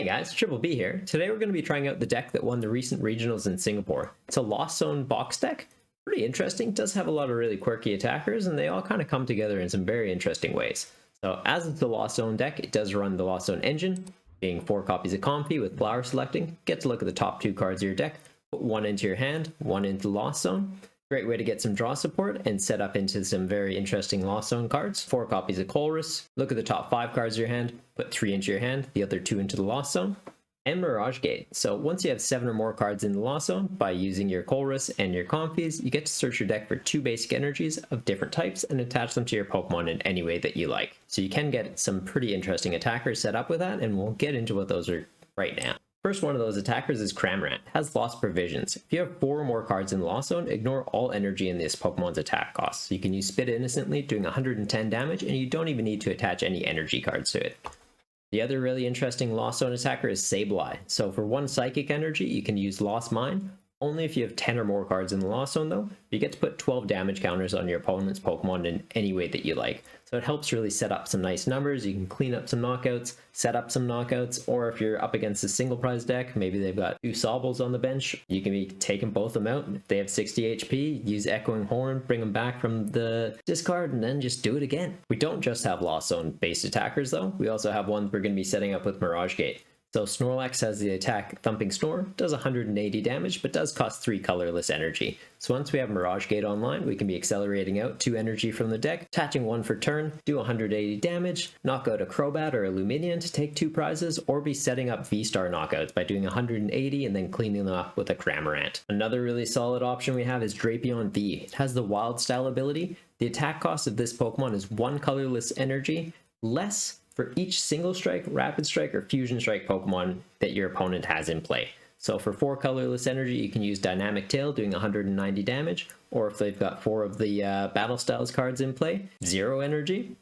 Hey guys, Triple B here. Today we're going to be trying out the deck that won the recent regionals in Singapore. It's a Lost Zone box deck. Pretty interesting, does have a lot of really quirky attackers, and they all kind of come together in some very interesting ways. So as it's the Lost Zone deck, it does run the Lost Zone engine, being 4 copies of Comfey with flower selecting. Get to look at the top 2 cards of your deck, put 1 into your hand, 1 into Lost Zone. Great way to get some draw support and set up into some very interesting Lost Zone cards. 4 copies of Colress. Look at the top 5 cards of your hand, put 3 into your hand, the other 2 into the Lost Zone. And Mirage Gate. So once you have 7 or more cards in the Lost Zone, by using your Colress and your Comfeys, you get to search your deck for 2 basic energies of different types and attach them to your Pokemon in any way that you like. So you can get some pretty interesting attackers set up with that, and we'll get into what those are right now. First one of those attackers is Cramorant. It has Lost Provisions. If you have 4 or more cards in the Lost Zone, ignore all energy in this Pokemon's attack cost. So you can use Spit Innocently, doing 110 damage, and you don't even need to attach any energy cards to it. The other really interesting Lost Zone attacker is Sableye. So for 1 Psychic Energy, you can use Lost Mine. Only if you have 10 or more cards in the Lost Zone though. You get to put 12 damage counters on your opponent's Pokemon in any way that you like. So it helps really set up some nice numbers. You can clean up some knockouts, set up some knockouts, or if you're up against a single prize deck, maybe they've got 2 Sobbles on the bench, you can be taking both of them out. If they have 60 HP, use Echoing Horn, bring them back from the discard, and then just do it again. We don't just have Lost Zone based attackers though. We also have ones we're going to be setting up with Mirage Gate. So Snorlax has the attack Thumping Snore, does 180 damage, but does cost 3 colorless energy. So once we have Mirage Gate online, we can be accelerating out 2 energy from the deck, attaching 1 for turn, do 180 damage, knock out a Crobat or a Lumineon to take 2 prizes, or be setting up V-Star knockouts by doing 180 and then cleaning them up with a Cramorant. Another really solid option we have is Drapion V. It has the Wild Style ability. The attack cost of this Pokemon is 1 colorless energy, less for each single strike, rapid strike, or fusion strike Pokemon that your opponent has in play. So for 4 colorless energy, you can use Dynamic Tail doing 190 damage, or if they've got 4 of the Battle Styles cards in play, 0 energy.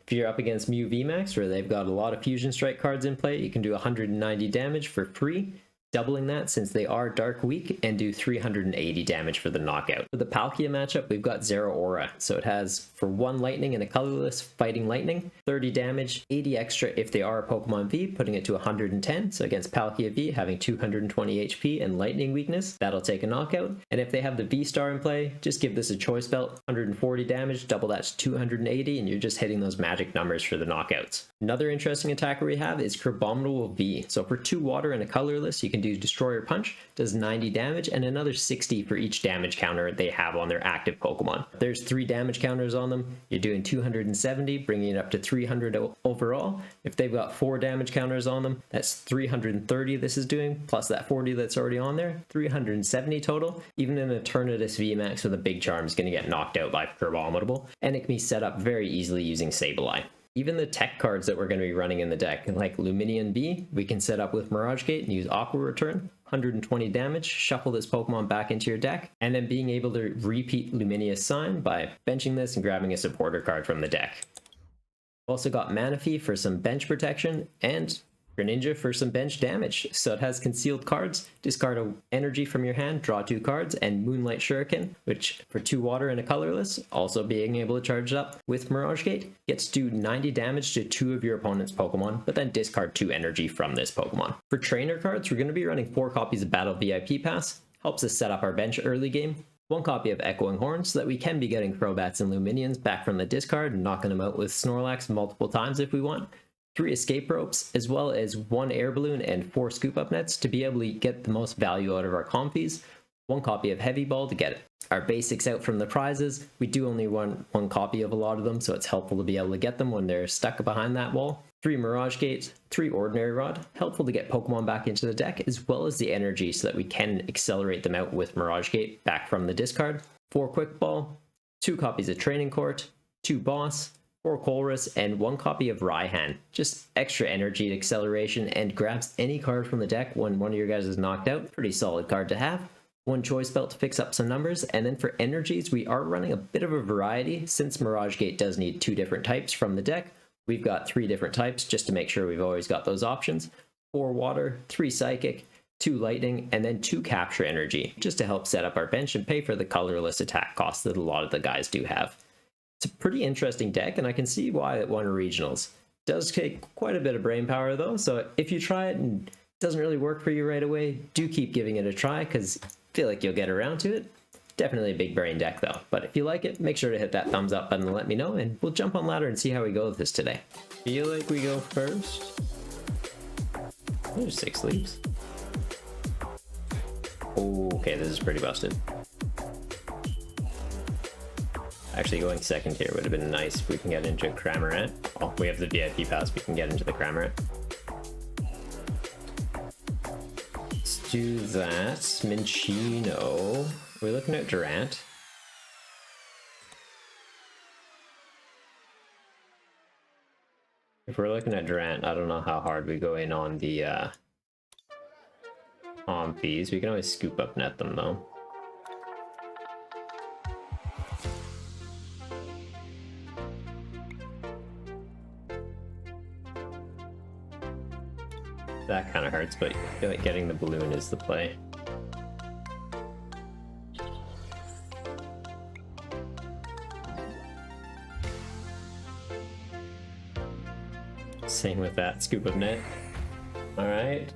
If you're up against Mew VMAX, where they've got a lot of fusion strike cards in play, you can do 190 damage for free, doubling that since they are Dark Weak, and do 380 damage for the knockout. For the Palkia matchup, we've got Zeraora. So it has, for 1 lightning and a colorless Fighting Lightning, 30 damage, 80 extra if they are a Pokemon V, putting it to 110. So against Palkia V, having 220 HP and lightning weakness, that'll take a knockout. And if they have the V-Star in play, just give this a Choice Belt, 140 damage, double that to 280, and you're just hitting those magic numbers for the knockouts. Another interesting attacker we have is Krabominable V. So for 2 water and a colorless, you can do Destroyer Punch, does 90 damage, and another 60 for each damage counter they have on their active Pokemon. If there's 3 damage counters on them, you're doing 270, bringing it up to 300 overall. If they've got 4 damage counters on them, that's 330 this is doing, plus that 40 that's already on there, 370 total. Even an Eternatus VMAX with a Big Charm is going to get knocked out by Crabominable, and it can be set up very easily using Sableye. Even the tech cards that we're going to be running in the deck, like Lumineon V, we can set up with Mirage Gate and use Aqua Return, 120 damage, shuffle this Pokemon back into your deck, and then being able to repeat Lumineous Sign by benching this and grabbing a supporter card from the deck. We've also got Manaphy for some bench protection, and Greninja for some bench damage. So it has concealed cards, discard an energy from your hand, draw 2 cards, and Moonlight Shuriken, which for 2 water and a colorless, also being able to charge it up with Mirage Gate, gets to do 90 damage to 2 of your opponent's Pokemon, but then discard 2 energy from this Pokemon. For trainer cards, we're going to be running 4 copies of Battle VIP Pass, helps us set up our bench early game, 1 copy of Echoing Horn so that we can be getting Crobats and Luminions back from the discard and knocking them out with Snorlax multiple times if we want, 3 escape ropes, as well as 1 air balloon and 4 scoop up nets to be able to get the most value out of our Comfeys, 1 copy of Heavy Ball to get our basics out from the prizes. We do only want 1 copy of a lot of them, so it's helpful to be able to get them when they're stuck behind that wall. 3 Mirage Gates, 3 Ordinary Rod, helpful to get Pokemon back into the deck, as well as the energy so that we can accelerate them out with Mirage Gate back from the discard. 4 Quick Ball, 2 copies of Training Court, 2 Boss, 4 Colress, and 1 copy of Raihan. Just extra energy acceleration and grabs any card from the deck when one of your guys is knocked out. Pretty solid card to have. 1 Choice Belt to fix up some numbers, and then for energies, we are running a bit of a variety. Since Mirage Gate does need 2 different types from the deck, we've got 3 different types just to make sure we've always got those options. 4 Water, 3 Psychic, 2 Lightning, and then 2 Capture Energy, just to help set up our bench and pay for the colorless attack costs that a lot of the guys do have. It's a pretty interesting deck, and I can see why it won regionals. Does take quite a bit of brain power though, so if you try it and it doesn't really work for you right away, do keep giving it a try because I feel like you'll get around to it. Definitely a big brain deck though, but if you like it, make sure to hit that thumbs up button and let me know, and we'll jump on ladder and see how we go with this today. Feel like we go first. There's 6 leaves. Okay, this is pretty busted. Actually, going second here would have been nice if we can get into Cramorant. Oh, we have the VIP pass, we can get into the Cramorant. Let's do that. Minchino. We're looking at Durant. If we're looking at Durant, I don't know how hard we go in on the Comfeys. We can always scoop up net them though. That kind of hurts, but I feel like getting the balloon is the play. Same with that scoop of net. All right.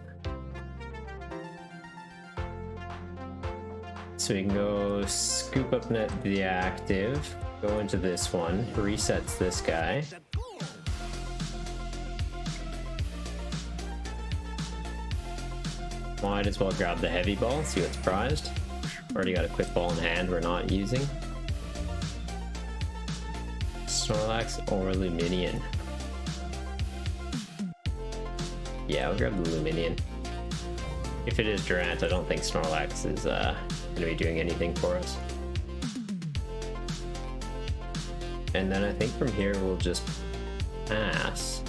So we can go scoop up net the active, go into this one, resets this guy. Might as well grab the heavy ball, see what's prized. Already got a quick ball in hand we're not using. Snorlax or Lumineon. Yeah, I'll grab the Lumineon. If it is Durant, I don't think Snorlax is going to be doing anything for us. And then I think from here we'll just pass.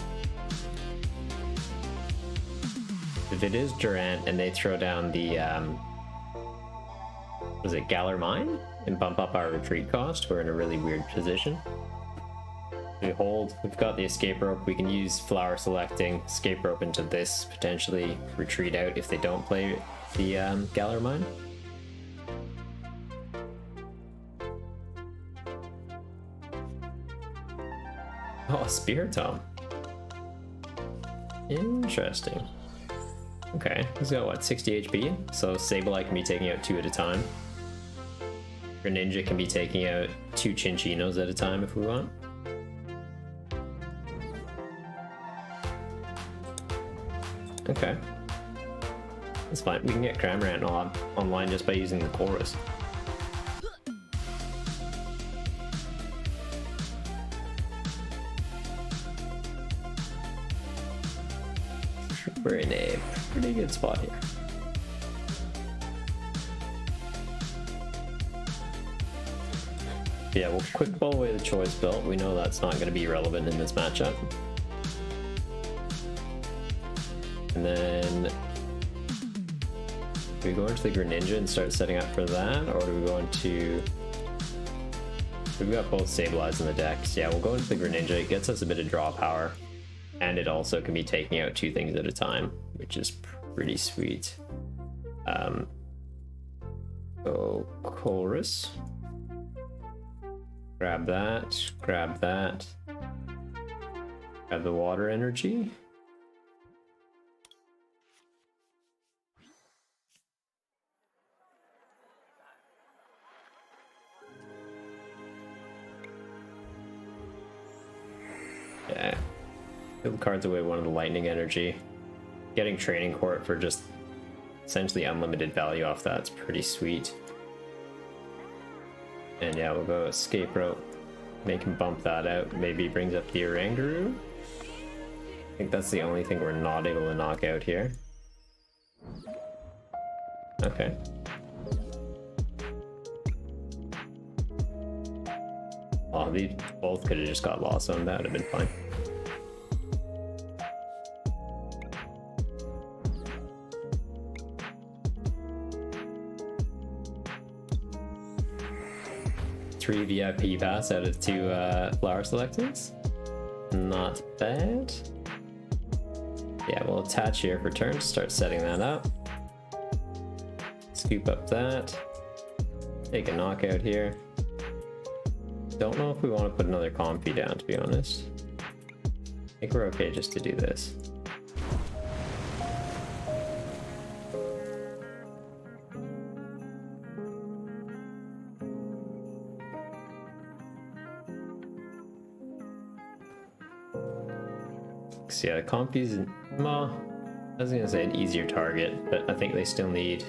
If it is Durant and they throw down the, was it Galar Mine? And bump up our retreat cost, we're in a really weird position. We hold, we've got the escape rope, we can use flower selecting, escape rope into this, potentially retreat out if they don't play the Galar Mine. Oh, Spiritomb. Interesting. Okay, he's got what, 60 HP? So Sableye can be taking out 2 at a time. Greninja can be taking out 2 Chinchinos at a time if we want. Okay. That's fine. We can get Cramorant online just by using the chorus. We're in a pretty good spot here. Yeah, we'll quick ball away the Choice Belt. We know that's not going to be relevant in this matchup. And then do we go into the Greninja and start setting up for that, or do we go into... We've got both Sableyes in the decks. Yeah, we'll go into the Greninja. It gets us a bit of draw power. And it also can be taking out 2 things at a time, which is pretty sweet. Go chorus. Grab that, grab that. Grab the water energy. Yeah. Field cards away one of the lightning energy. Getting Training Court for just essentially unlimited value off that's pretty sweet. And yeah, we'll go escape rope. Make him bump that out. Maybe brings up the Oranguru. I think that's the only thing we're not able to knock out here. Okay. Oh, these both could have just got lost on that. Would have been fine. Three VIP pass out of 2 flower selectings. Not bad. Yeah, we'll attach here for turn, start setting that up. Scoop up that. Take a knockout here. Don't know if we want to put another Comfey down, to be honest. think we're okay just to do this. So yeah, the Comfey's, well, I was gonna say an easier target, but I think they still need...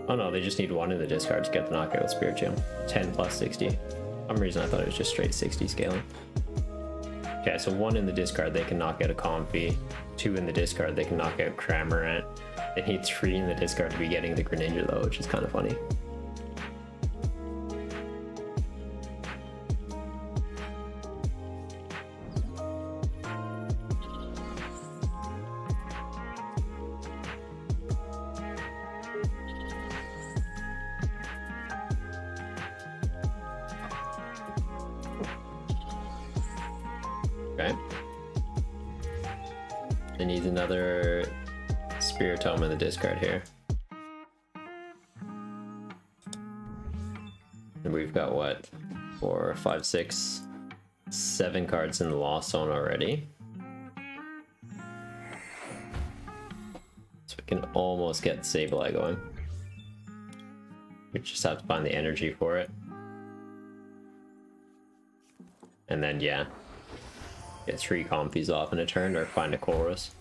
Oh no, they just need one in the discard to get the knockout with Spirit Gem. 10 plus 60. For some reason I thought it was just straight 60 scaling. Okay, so one in the discard, they can knock out a Comfey. Two in the discard, they can knock out Cramorant. They need three in the discard to be getting the Greninja though, which is kind of funny. Okay. They need another Spiritomb in the discard here. And we've got what? 4, 5, 6, 7 cards in the Lost Zone already. So we can almost get Sableye going. We just have to find the energy for it. And then, yeah. Get 3 Comfeys off in a turn or find a Chorus.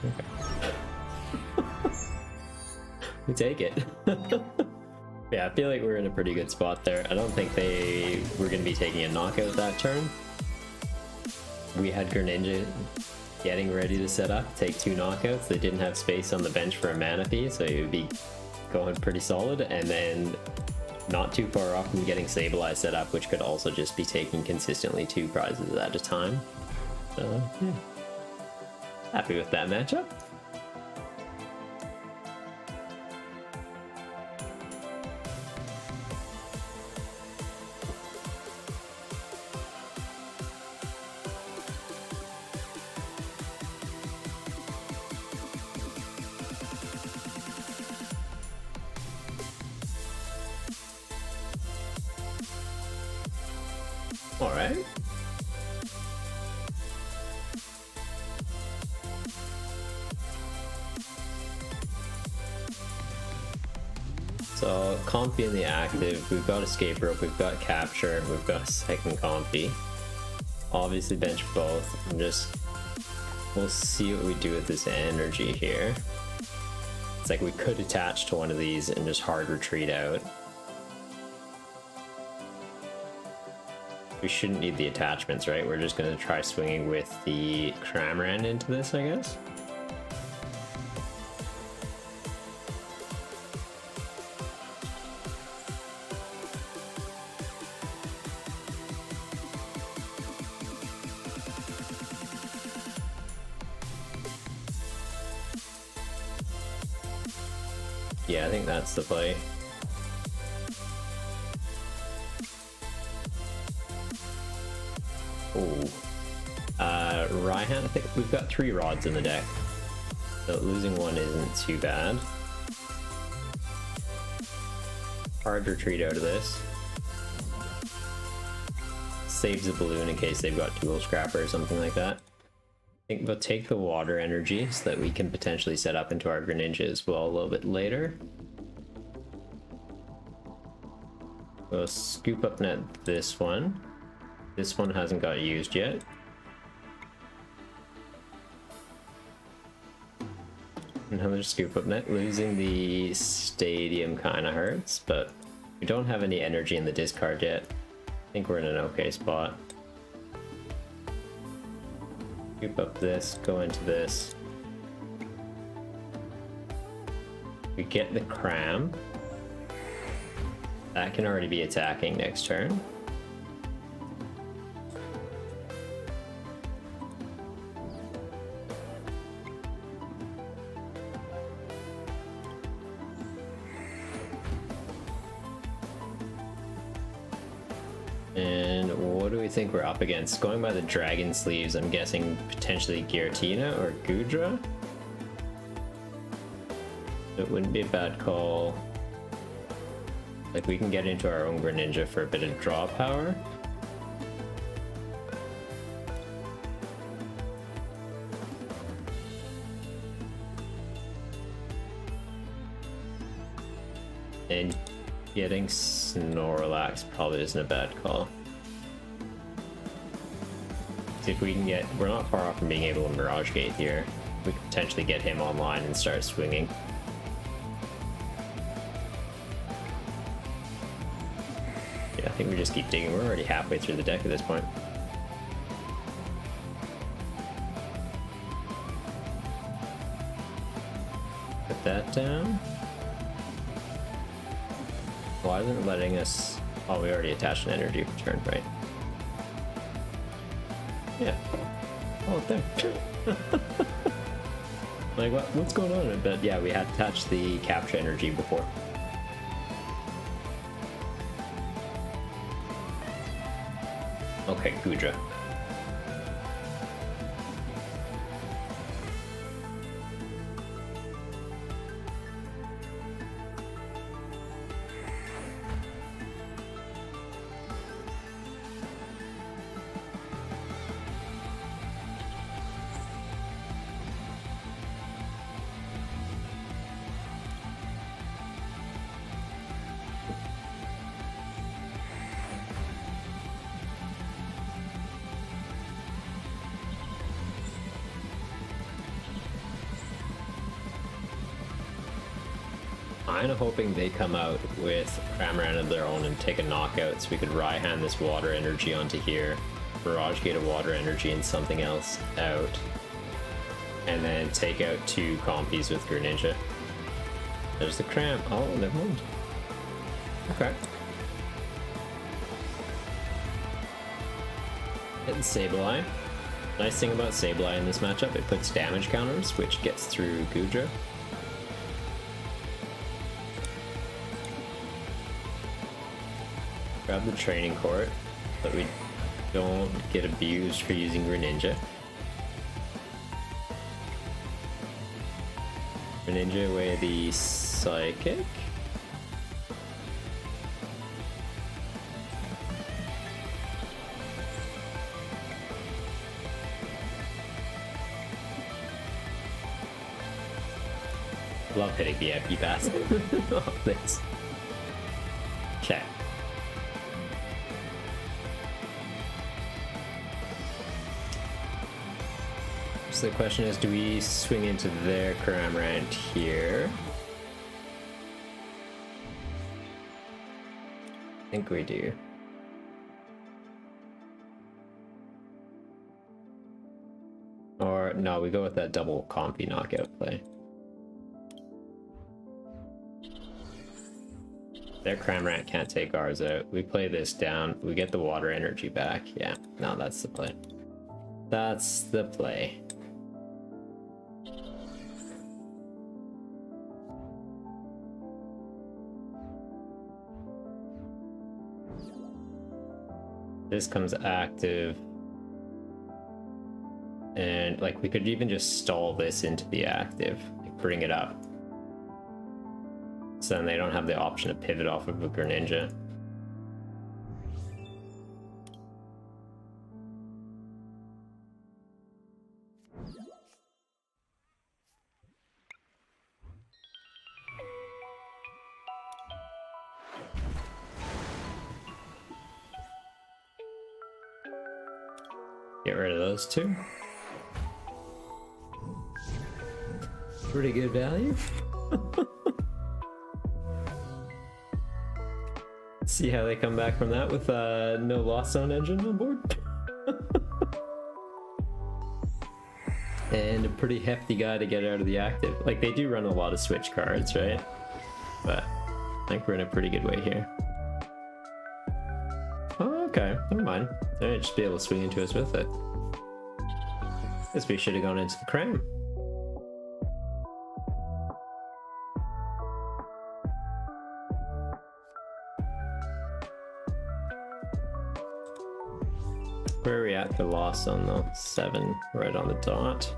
Okay. We take it. Yeah, I feel like we're in a pretty good spot there. I don't think they were going to be taking a knockout that turn. We had Greninja getting ready to set up, take 2 knockouts. They didn't have space on the bench for a Manaphy, so it would be going pretty solid, and then not too far off from getting Sableye set up, which could also just be taking consistently 2 prizes at a time. So, yeah. Happy with that matchup. All right. So Comfey in the active, we've got Escape Rope, we've got Capture, we've got a second Comfey. Obviously bench both. We'll see what we do with this energy here. It's like we could attach to one of these and just hard retreat out. We shouldn't need the attachments, right? We're just going to try swinging with the Cramorant into this, I guess. Yeah, I think that's the play. Oh, Raihan, I think we've got 3 rods in the deck, so losing one isn't too bad. Hard retreat out of this. Saves a balloon in case they've got dual scrapper or something like that. I think we'll take the water energy so that we can potentially set up into our Greninja as well a little bit later. We'll Scoop Up Net this one. This one hasn't got used yet. Another Scoop Up Net. Losing the Stadium kind of hurts, but we don't have any energy in the discard yet. I think we're in an okay spot. Scoop up this, go into this. We get the Cram. That can already be attacking next turn. And what do we think we're up against? Going by the Dragon Sleeves, I'm guessing potentially Giratina or Goodra. It wouldn't be a bad call. Like, we can get into our own Greninja for a bit of draw power. And getting Snorlax probably isn't a bad call. See if we can get... We're not far off from being able to Mirage Gate here. We could potentially get him online and start swinging. Yeah, I think we just keep digging. We're already halfway through the deck at this point. Put that down. Why isn't it letting us... Oh, we already attached an energy return, right? Yeah. Oh, there. Like, what's going on? But yeah, we had attached the capture energy before. Okay, Gudra. Kind of hoping they come out with Cramorant of their own and take a knockout so we could Raihan this water energy onto here, Mirage Gate a water energy and something else out, and then take out 2 Comfeys with Greninja. There's the Cram. Oh, never mind. Okay. Hitting Sableye. Nice thing about Sableye in this matchup, it puts damage counters, which gets through Gudra. Grab the Training Court, but we don't get abused for using Greninja. Greninja away the Psychic. Love hitting the empty basket. Oh, thanks. Okay. So the question is, do we swing into their Cramorant here? I think we do. Or no, we go with that double Comfey knockout play. Their Cramorant can't take ours out. We play this down, we get the water energy back. Yeah, no, that's the play. That's the play. This comes active, and like we could even just stall this into the active, like bring it up, so then they don't have the option to pivot off of a Greninja. Get rid of those 2. Pretty good value. See how they come back from that with no Lost Zone engine on board. And a pretty hefty guy to get out of the active. Like, they do run a lot of switch cards, right? But I think we're in a pretty good way here. Oh, okay, never mind. They might just be able to swing into us with it. Guess we should have gone into the Cram. Where are we at for Lost Zone though? 7, right on the dot.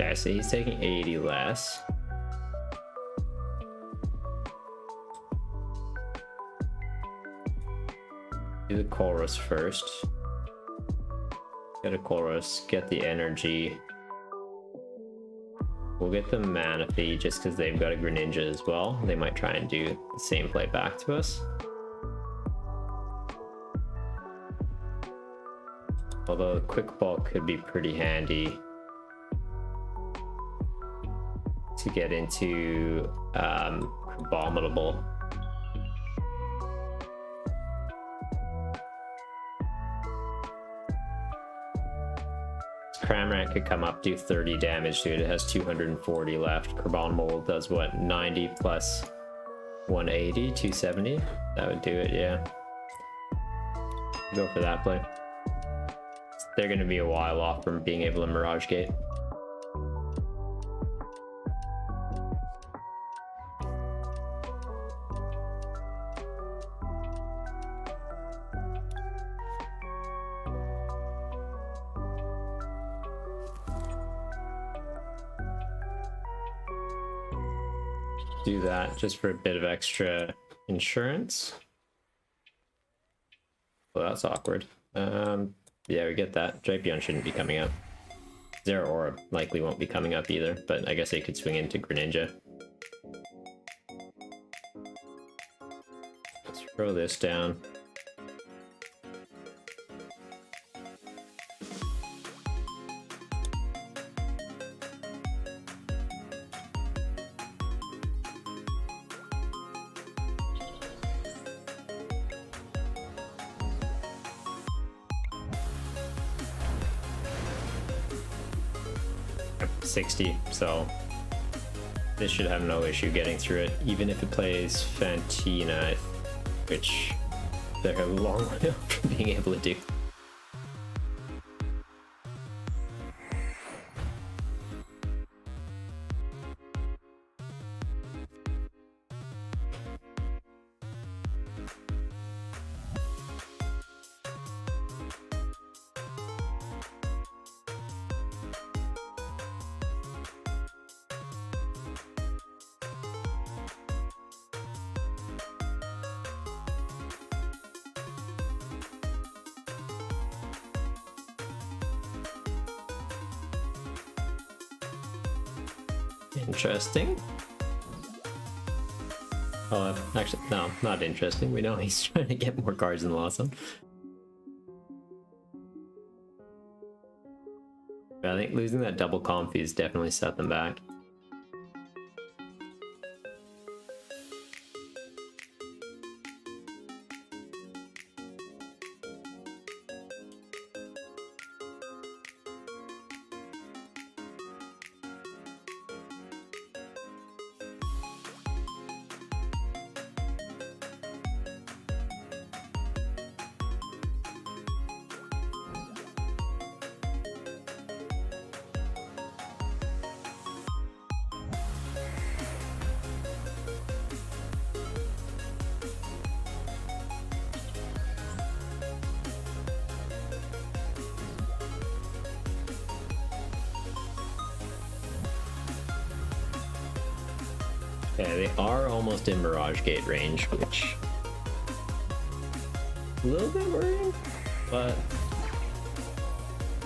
Okay, so he's taking 80 less. Do the chorus first. Get a chorus, get the energy. We'll get the Manaphy just because they've got a Greninja as well. They might try and do the same play back to us. Although the Quick Ball could be pretty handy to get into Crabominable. Cramorant could come up, do 30 damage to it. It has 240 left. Crabominable does what? 90 plus 180, 270? That would do it, yeah. Go for that play. They're going to be a while off from being able to Mirage Gate. Do that just for a bit of extra insurance. Well, that's awkward. Yeah, we get that. Drapion shouldn't be coming up. Zeraora likely won't be coming up either, but I guess they could swing into Greninja. Let's throw this down. So this should have no issue getting through it, even if it plays Fantina, which they're a long way off from being able to do. Interesting. Oh, actually, no, not interesting. We know he's trying to get more cards in the Lost Zone. I think losing that double Comfey has definitely set them back. Yeah, they are almost in Mirage Gate range, which a little bit worrying, but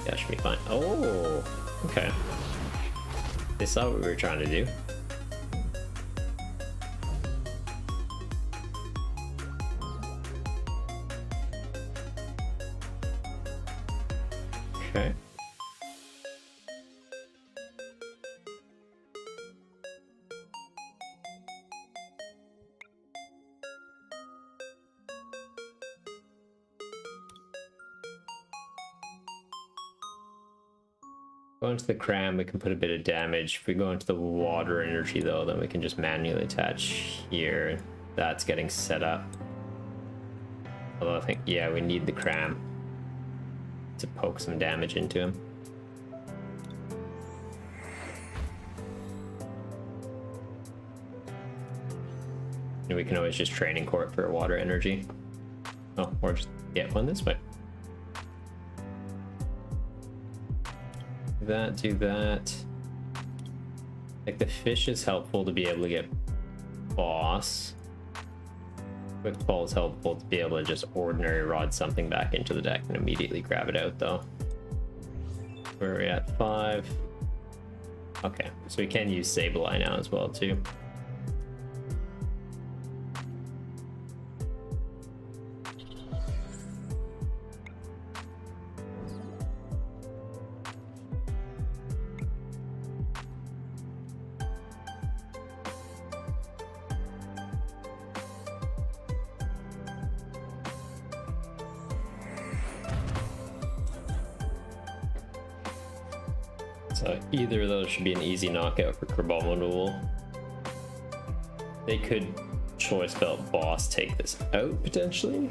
yeah, should be fine. Oh, okay. They saw what we were trying to do. Okay. Go into the Cram, we can put a bit of damage. If we go into the Water Energy though, then we can just manually attach here. That's getting set up. Although I think, yeah, we need the Cram to poke some damage into him. And we can always just Training Court for Water Energy. Oh, or just get one this way. Do that, Like the fish is helpful to be able to get boss. Quick ball is helpful to be able to just ordinary rod something back into the deck and immediately grab it out though. Where are we at? 5. Okay, so we can use Sableye now as well too. So either of those should be an easy knockout for Krabominable. They could Choice Belt Boss take this out potentially.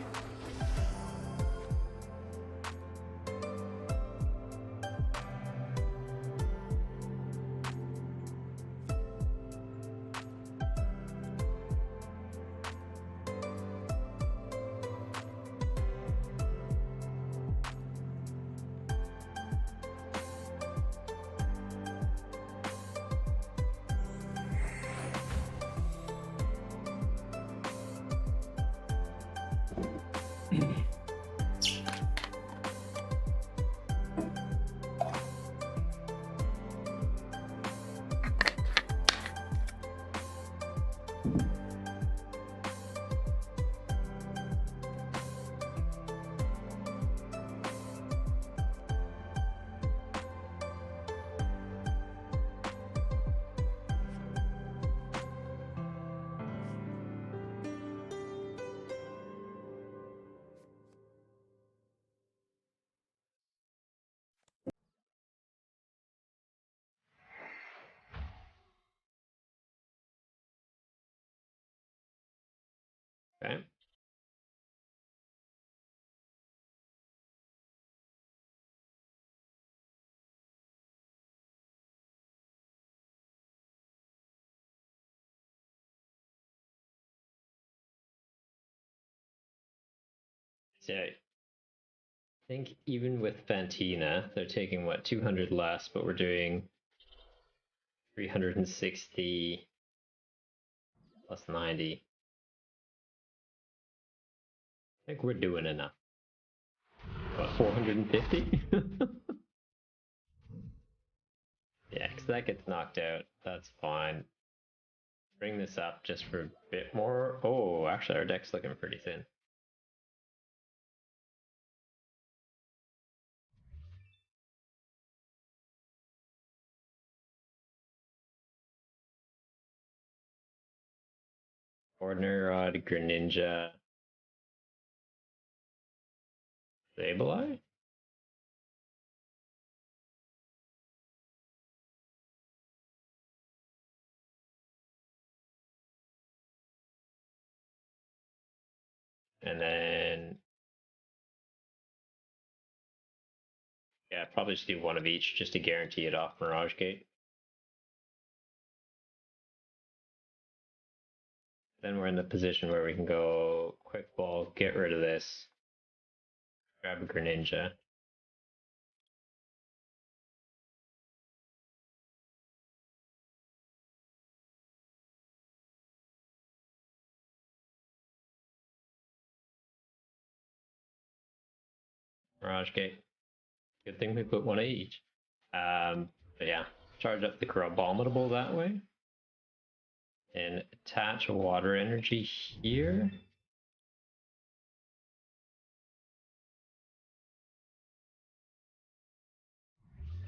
Okay. So I think even with Fantina, they're taking what, 200 less, but we're doing 360 plus 90. I think we're doing enough. What, 450? Yeah, because that gets knocked out. That's fine. Bring this up just for a bit more. Oh, actually our deck's looking pretty thin. Ordinary Rod, Greninja, Sableye? And then, yeah, probably just do one of each just to guarantee it off Mirage Gate. Then we're in the position where we can go quick ball, get rid of this, grab a Greninja. Mirage Gate. Good thing we put one of each. But yeah, charge up the Crabominable that way. And attach water energy here.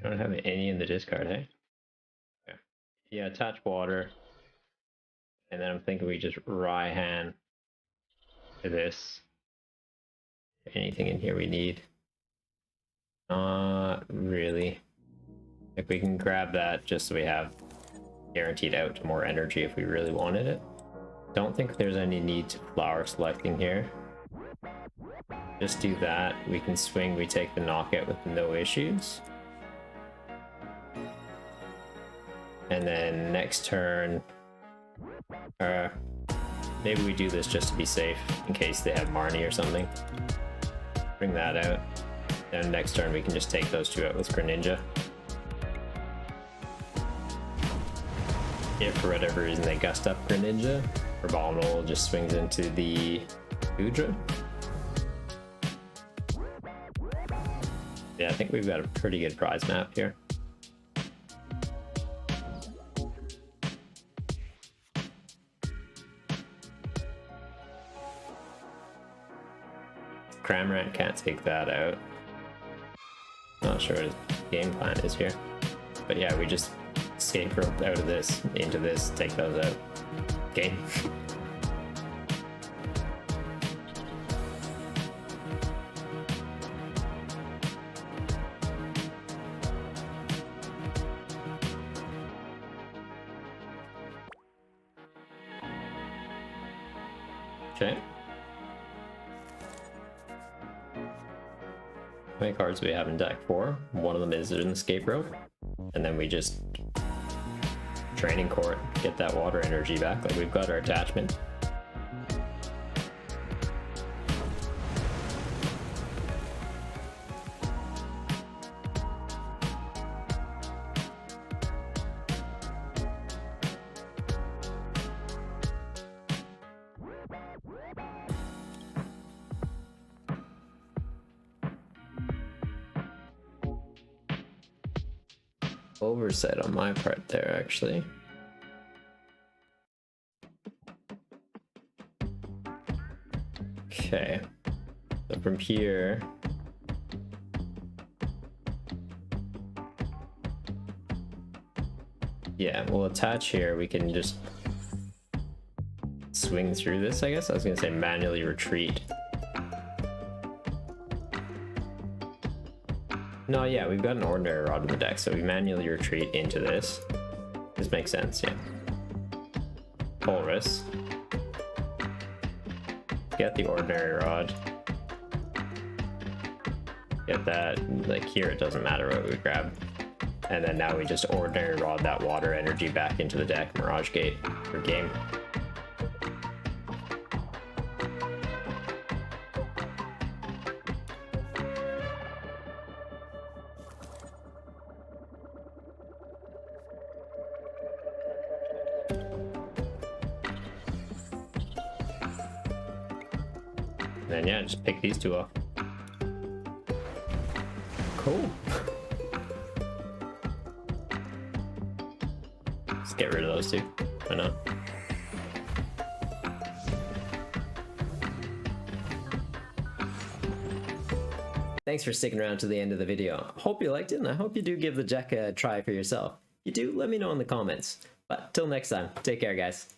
Don't have any in the discard, hey? Okay. Yeah, attach water. And then I'm thinking we just Raihan to this. Anything in here we need? Not really. If we can grab that just so we have guaranteed out to more energy if we really wanted it. Don't think there's any need to flower selecting here. Just do that. We can swing, we take the knockout with no issues. And then next turn, maybe we do this just to be safe in case they have Marnie or something. Bring that out. Then next turn we can just take those two out with Greninja. if for whatever reason they gust up Greninja, Krabominable just swings into the Udra. Yeah, I think we've got a pretty good prize map here. Cramorant can't take that out. Not sure what his game plan is here. But yeah, we just escape rope out of this, into this, take those out. Game. Okay. How many cards do we have in deck? 4. One of them is in the escape rope. And then we just Training Court, get that water energy back. Like, we've got our attachment. Oversight on my part there, actually. Okay, so from here, yeah, we'll attach here. We can just swing through this, I guess. I was gonna say manually retreat. No, yeah, we've got an Ordinary Rod in the deck, so we manually retreat into this. This makes sense, yeah. Polaris. Get the Ordinary Rod. Get that, like here it doesn't matter what we grab. And then now we just Ordinary Rod that water energy back into the deck, Mirage Gate for game. And yeah, just pick these two up. Cool. Let's get rid of those two. Why not? Thanks for sticking around to the end of the video. Hope you liked it, and I hope you do give the deck a try for yourself. If you do, let me know in the comments. But till next time, take care, guys.